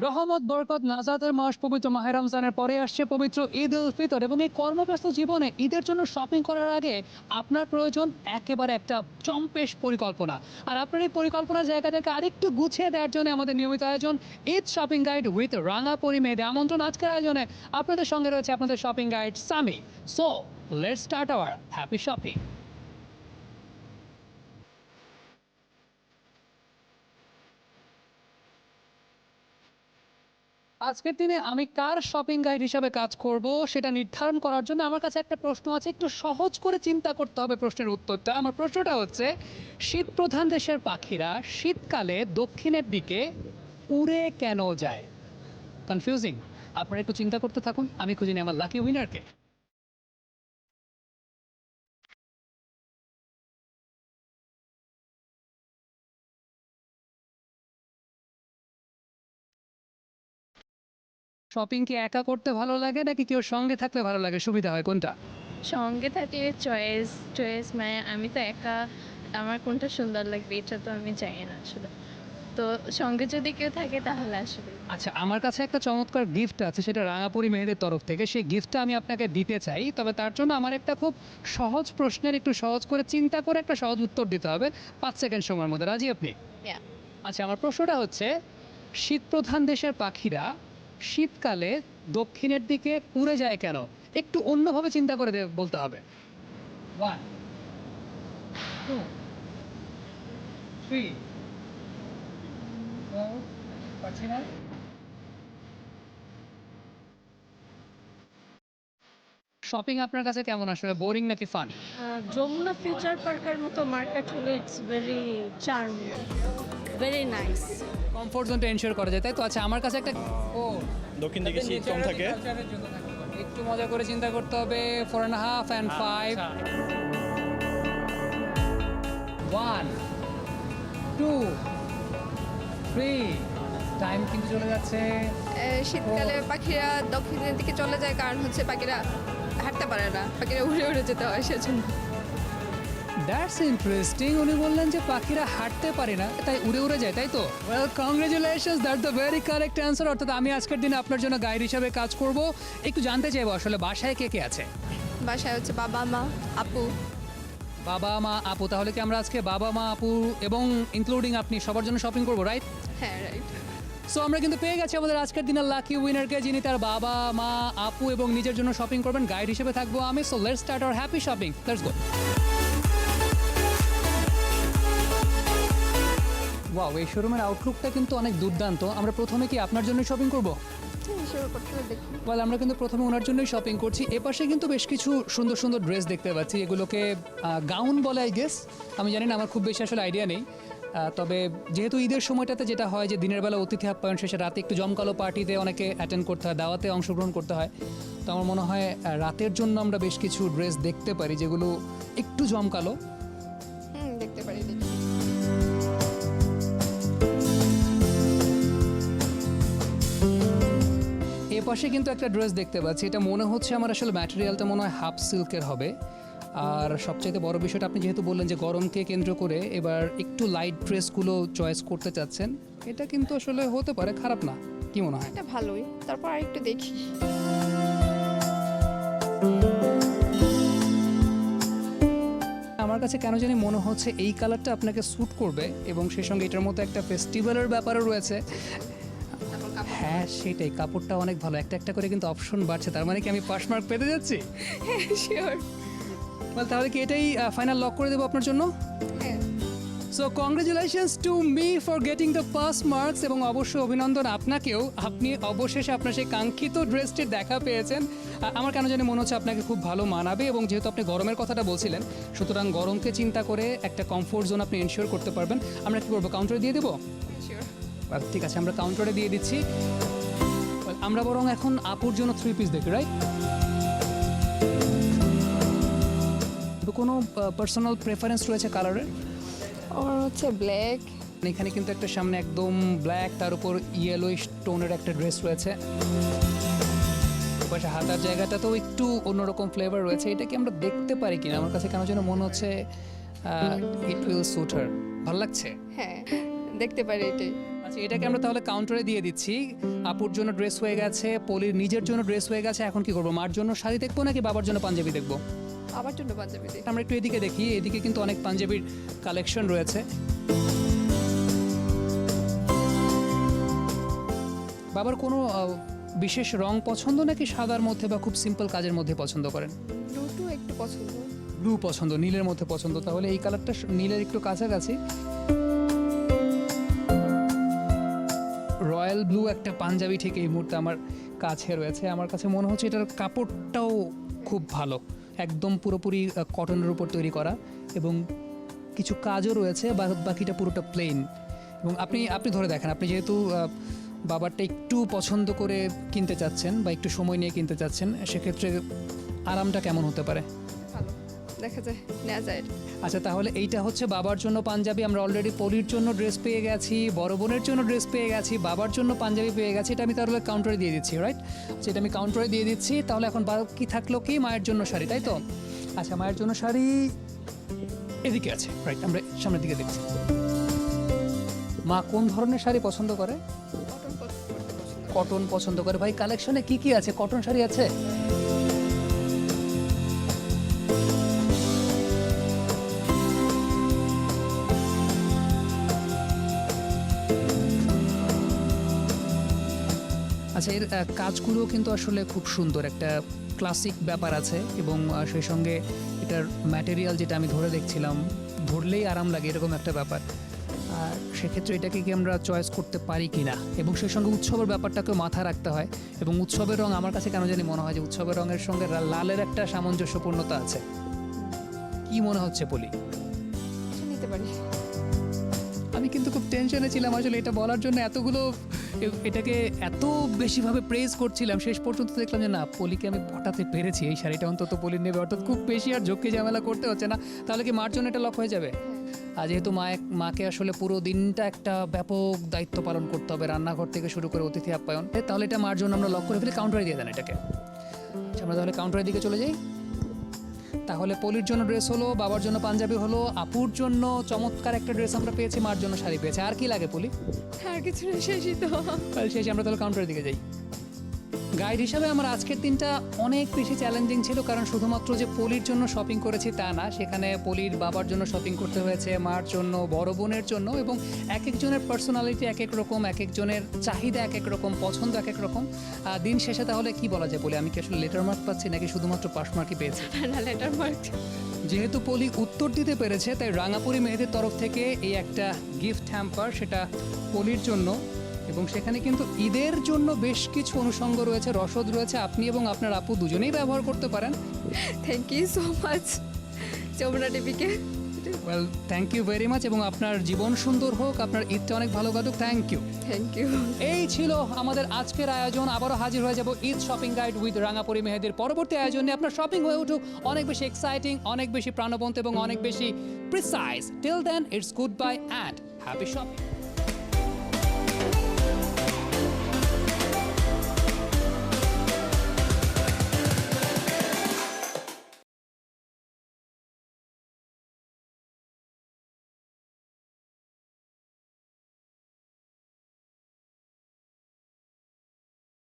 রহমত বরকত নাজাতের মাস পবিত্র মাহে রমজানের পরে আসছে পবিত্র ঈদ উল ফিতর এবং এই কর্মব্যস্ত জীবনে ঈদের জন্য শপিং করার আগে আপনার প্রয়োজন একেবারে একটা চম্পেশ পরিকল্পনা। আর আপনার এই পরিকল্পনার জায়গাটাকে আরেকটু গুছিয়ে দেওয়ার জন্য আমাদের নিয়মিত আয়োজন ঈদ শপিং গাইড উইথ রাঙা পরিমেদে আমন্ত্রণ। আজকের আয়োজনে আপনাদের সঙ্গে রয়েছে আপনাদের shopping guide Sami. So let's start our happy shopping. আজকের দিনে আমি কার শপিং গাইড হিসাবে কাজ করব সেটা নির্ধারণ করার জন্য আমার কাছে একটা প্রশ্ন আছে, একটু সহজ করে চিন্তা করতে হবে প্রশ্নের উত্তরটা। আমার প্রশ্নটা হচ্ছে, শীত প্রধান দেশের পাখিরা শীতকালে দক্ষিণের দিকে উড়ে কেন যায়? কনফিউজিং? আপনারা একটু চিন্তা করতে থাকুন, আমি খুঁজে নিই আমার লাকি উইনারকে। শপিং কি একা করতে ভালো লাগে নাকি কেউ সঙ্গে থাকলে ভালো লাগে, সুবিধা হয় কোনটা? সঙ্গে থাকলে চয়েস চয়েস মানে আমি তো একা, আমার কোনটা সুন্দর লাগবে এটা তো আমি জানি না আসলে। তো সঙ্গে যদি কেউ থাকে তাহলে আসলে আচ্ছা, আমার কাছে একটা চমৎকার গিফট আছে, সেটা রাঙাপুরি মেহেদের তরফ থেকে। সেই গিফটটা আমি আপনাকে দিতে চাই, তবে তার জন্য আমার একটা খুব সহজ প্রশ্নের একটু সহজ করে চিন্তা করে একটা সহজ উত্তর দিতে হবে 5 সেকেন্ড সময়ের মধ্যে। রাজি আপনি? Yeah. আচ্ছা, আমার প্রশ্নটা হচ্ছে, শীতপ্রধান দেশের পাখিরা শীতকালে দক্ষিণের দিকে উড়ে যায় কেন? একটু অন্যভাবে চিন্তা করে বলতে হবে। 1 2 3 4 পারছি না। শপিং আপনার কাছে কেমন, আসলে বোরিং নাকি ফান? যমুনা ফিউচার পার্কের মতো মার্কেট হলে it's very charming, very nice. Comfort জোনটা এনশিওর করা যায়, তাই তো? আচ্ছা, আমার কাছে একটা দক্ষিণ দিকে শীত কম থাকে। একটু মজা করে চিন্তা করতে হবে। 4.5 and 5 1 2 3 টাইম কিন্তু চলে যাচ্ছে। শীতকালে পাখিরা দক্ষিণের দিকে চলে যায় কারণ হচ্ছে পাখিরা হাঁটতে পারে না, পাখিরা উড়ে উড়ে যেতে হয় সেজন্য। That's interesting. উনি বললেন যে পাখিরা হাঁটতে পারে না তাই উড়ে উড়ে যায়, তাই তো? Well, congratulations, that's the very correct answer. অর্থাৎ আমি আজকের দিনে আপনার জন্য গাইড হিসাবে কাজ করব। একটু জানতে চাইবো আসলে বাসায় কে কে আছে? বাসায় হচ্ছে বাবা মা আপু। বাবা মা আপু, তাহলে কি আমরা আজকে বাবা মা আপু এবং ইনক্লুডিং আপনি সবার জন্য শপিং করবো, রাইট? হ্যাঁ রাইট। সো আমরা কিন্তু পেয়ে গেছি আমাদের আজকের দিনের লাকি উইনারকে, যিনি তার বাবা মা আপু এবং নিজের জন্য শপিং করবেন। গাইড হিসেবে থাকবো আমি। So let's start our happy shopping. Let's go. Wow, এই শোরুমের আউটলুকটা কিন্তু অনেক দুর্দান্ত। আমরা প্রথমে কি আপনার জন্য শপিং করব? শুরু করতে হবে দেখি। বল, আমরা কিন্তু প্রথমে ওনার জন্যই শপিং করছি। এপাশে কিন্তু বেশ কিছু সুন্দর সুন্দর ড্রেস দেখতে পাচ্ছি, এগুলোকে গাউন বলে আই গেস। আমি জানি না, আমার খুব বেশি আসলে আইডিয়া নেই। তবে যেহেতু ঈদের সময়টাতে যেটা হয় যে দিনের বেলা অতিথি আপ্যায়ন শেষে রাতে একটু জমকালো পার্টিতে অনেকে অ্যাটেন্ড করতে হয়, দাওয়াতে অংশগ্রহণ করতে হয়। তো আমার মনে হয় রাতের জন্য আমরা বেশ কিছু ড্রেস দেখতে পারি যেগুলো একটু জমকালো। দেখতে পারি দেখি। এ পাশে কিন্তু একটা ড্রেস দেখতে পাচ্ছি, এটা মনে হচ্ছে আমার আসলে ম্যাটেরিয়ালটা মনে হয় হাফ সিল্কের হবে। আর সবচাইতে বড় বিষয়টা, আপনি যেহেতু বললেন যে গরমকে কেন্দ্র করে এবার একটু লাইট ড্রেসগুলো চয়েস করতে চাচ্ছেন, এটা কিন্তু আসলে হতে পারে, খারাপ না। কি মনে হয়? এটা ভালোই, তারপর আরেকটু দেখি। আমার কাছে কেন জানি মনে হচ্ছে এই কালারটা আপনাকে স্যুট করবে এবং সেই সঙ্গে এটার মধ্যে একটা ফেস্টিভ্যালের ব্যাপারও রয়েছে। হ্যাঁ সেটাই, কাপড়টা অনেক ভালো। একটা একটা করে কিন্তু অপশন বাড়ছে, তার মানে কি আমি পাস মার্ক পেতে যাচ্ছি? শিওর। বল, তাহলে কি এটাই ফাইনাল লক করে দেবো আপনার জন্য? হ্যাঁ। So congratulations to me for getting the pass marks, এবং অবশ্যই অভিনন্দন আপনাকেও। আপনি অবশেষে আপনার সেই কাঙ্ক্ষিত ড্রেসটির দেখা পেয়েছেন। আমার কেন জানি মনে হচ্ছে আপনাকে খুব ভালো মানাবে, এবং যেহেতু আপনি গরমের কথাটা বলছিলেন, সুতরাং গরমকে চিন্তা করে একটা কমফোর্ট জোন আপনি এনশিওর করতে পারবেন। আমরা কী করবো, কাউন্টারে দিয়ে দেবো? শিওর। ঠিক আছে, আমরা কাউন্টারে দিয়ে দিচ্ছি। আমরা বরং এখন আপুর জন্য 3 পিস দেখি, রাইট? কোনো পার্সোনাল প্রেফারেন্স রয়েছে কালারের? ওর হচ্ছে ব্ল্যাক। এখানে কিন্তু একটা সামনে একদম ব্ল্যাক, তার উপর ইয়েলো স্টোনের একটা ড্রেস রয়েছে। পাশে হাতার জায়গাটাতেও একটু অন্যরকম ফ্লেভার রয়েছে। এটা কি আমরা দেখতে পারি কিনা? আমার কাছে কেন যেন মনে হচ্ছে ইট উইল স্যুট হার। ভালো লাগছে? হ্যাঁ দেখতে পারি এটাই। আচ্ছা, এটাকে আমরা তাহলে কাউন্টারে দিয়ে দিচ্ছি। আপুর জন্য ড্রেস হয়ে গেছে, পলির নিজের জন্য ড্রেস হয়ে গেছে। এখন কি করবো, মার জন্য শাড়ি দেখবো নাকি বাবার জন্য পাঞ্জাবি দেখবো? আবার জন্য পাঞ্জাবি দিই। আমরা একটু এদিকে দেখি, এদিকে কিন্তু অনেক পাঞ্জাবির কালেকশন রয়েছে। বাবার কোনো বিশেষ রং পছন্দ নাকি সাদার মধ্যে বা খুব সিম্পল কাজের মধ্যে পছন্দ করেন? ব্লুটু একটু পছন্দ। ব্লু পছন্দ, নীলের মধ্যে পছন্দ। তাহলে এই কালারটা নীলের একটু কাছাকাছি। রয়্যাল ব্লু একটা পাঞ্জাবি ঠিক এই মুহূর্তে আমার কাছে রয়েছে। আমার কাছে মনে হচ্ছে এটার কাপড়টাও খুব ভালো, একদম পুরোপুরি কটনের উপর তৈরি করা এবং কিছু কাজও রয়েছে, বাকিটা পুরোটা প্লেন। এবং আপনি আপনি ধরে দেখেন, আপনি যেহেতু বাবারটা একটু পছন্দ করে কিনতে চাচ্ছেন বা একটু সময় নিয়ে কিনতে চাচ্ছেন, সেক্ষেত্রে আরামটা কেমন হতে পারে? ভালো দেখা যায়, নেওয়া যায় এটা। আচ্ছা, তাহলে এইটা হচ্ছে বাবার জন্য পাঞ্জাবি। আমরা অলরেডি পলির জন্য ড্রেস পেয়ে গেছি, বড় বোনের জন্য ড্রেস পেয়ে গেছি, বাবার জন্য পাঞ্জাবি পেয়ে গেছি। এটা আমি তাহলে কাউন্টারে দিয়ে দিচ্ছি, রাইট? আচ্ছা, এটা আমি কাউন্টারে দিয়ে দিচ্ছি। তাহলে এখন কি থাকলো, কি মায়ের জন্য শাড়ি, তাই তো? আচ্ছা, মায়ের জন্য শাড়ি এদিকে আছে, রাইট? আমরা সামনের দিকে দেখছি। মা কোন ধরনের শাড়ি পছন্দ করে? কটন পছন্দ। কটন পছন্দ করে। ভাই, কালেকশনে কি কি আছে? কটন শাড়ি আছে? আচ্ছা, এর কাজগুলো কিন্তু আসলে খুব সুন্দর, একটা ক্লাসিক ব্যাপার আছে এবং সেই সঙ্গে এটার ম্যাটেরিয়াল যেটা আমি ধরে দেখছিলাম, ধরলেই আরাম লাগে এরকম একটা ব্যাপার। আর সেক্ষেত্রে এটাকে কি আমরা চয়েস করতে পারি কি না, এবং সেই সঙ্গে উৎসবের ব্যাপারটাকেও মাথায় রাখতে হয়। এবং উৎসবের রং আমার কাছে কেন জানি মনে হয় যে উৎসবের রঙের সঙ্গে লালের একটা সামঞ্জস্যপূর্ণতা আছে। কি মনে হচ্ছে পলি? আচ্ছা, নিতে পারি। আমি কিন্তু খুব টেনশনে ছিলাম আসলে এটা বলার জন্য, এতগুলো এটাকে এত বেশিভাবে প্রেজ করছিলাম, শেষ পর্যন্ত দেখলাম যে না, পলিকে আমি পটাতে পেরেছি। এই শাড়িটা অন্তত পলির নেবে, অর্থাৎ খুব বেশি আর ঝক্কি ঝামেলা করতে হচ্ছে না। তাহলে কি মার জন্য এটা লক হয়ে যাবে? আর যেহেতু মাকে আসলে পুরো দিনটা একটা ব্যাপক দায়িত্ব পালন করতে হবে, রান্নাঘর থেকে শুরু করে অতিথি আপ্যায়ন, তাহলে এটা মার জন্য আমরা লক করে ফেলে কাউন্টারে দিয়ে দেন এটাকে। আচ্ছা, আমরা তাহলে কাউন্টারের দিকে চলে যাই। তাহলে পলির জন্য ড্রেস হলো, বাবার জন্য পাঞ্জাবি হলো, আপুর জন্য চমৎকার একটা ড্রেস আমরা পেয়েছি, মার জন্য শাড়ি পেয়েছি। আর কি লাগে পলি? আর কিছু না, শেষই তো। তাহলে শেষে আমরা তাহলে কাউন্টারের দিকে যাই। গাইড হিসাবে আমার আজকের দিনটা অনেক বেশি চ্যালেঞ্জিং ছিল, কারণ শুধুমাত্র যে পলির জন্য শপিং করেছি তা না, সেখানে পলির বাবার জন্য শপিং করতে হয়েছে, মার জন্য, বড় বোনের জন্য, এবং এক একজনের পার্সোনালিটি এক এক রকম, এক একজনের চাহিদা এক এক রকম, পছন্দ এক এক রকম। দিন শেষে তাহলে কি বলা যায় পলি, আমি কি আসলে লেটার মার্ক পাচ্ছি নাকি শুধুমাত্র পাস মার্কই পেয়েছি? না, লেটার মার্ক। যেহেতু পলি উত্তর দিতে পেরেছে, তাই রাঙাপুরি মেহেদির তরফ থেকে এই একটা গিফট হ্যাম্পার, সেটা পলির জন্য। এবং সেখানে কিন্তু ঈদের জন্য বেশ কিছু অনুষঙ্গ রয়েছে, রসদ রয়েছে, আপনি এবং আপনার আপু দুজনেই ব্যবহার করতে পারেন। Thank you so much Jamuna টিভিকে। Well, thank you very much, এবং আপনার জীবন সুন্দর হোক, আপনার ঈদটা অনেক ভালো কাটুক। Thank you. Thank you. এই ছিল আমাদের আজকের আয়োজন। আবারও হাজির হয়ে যাব Eid shopping guide with Rangapuri মেহেদির পরবর্তী আয়োজনে। আপনার শপিং হয়ে উঠুক অনেক বেশি এক্সাইটিং, অনেক বেশি প্রাণবন্ত এবং অনেক বেশি precise. Till then, it's goodbye and happy shopping.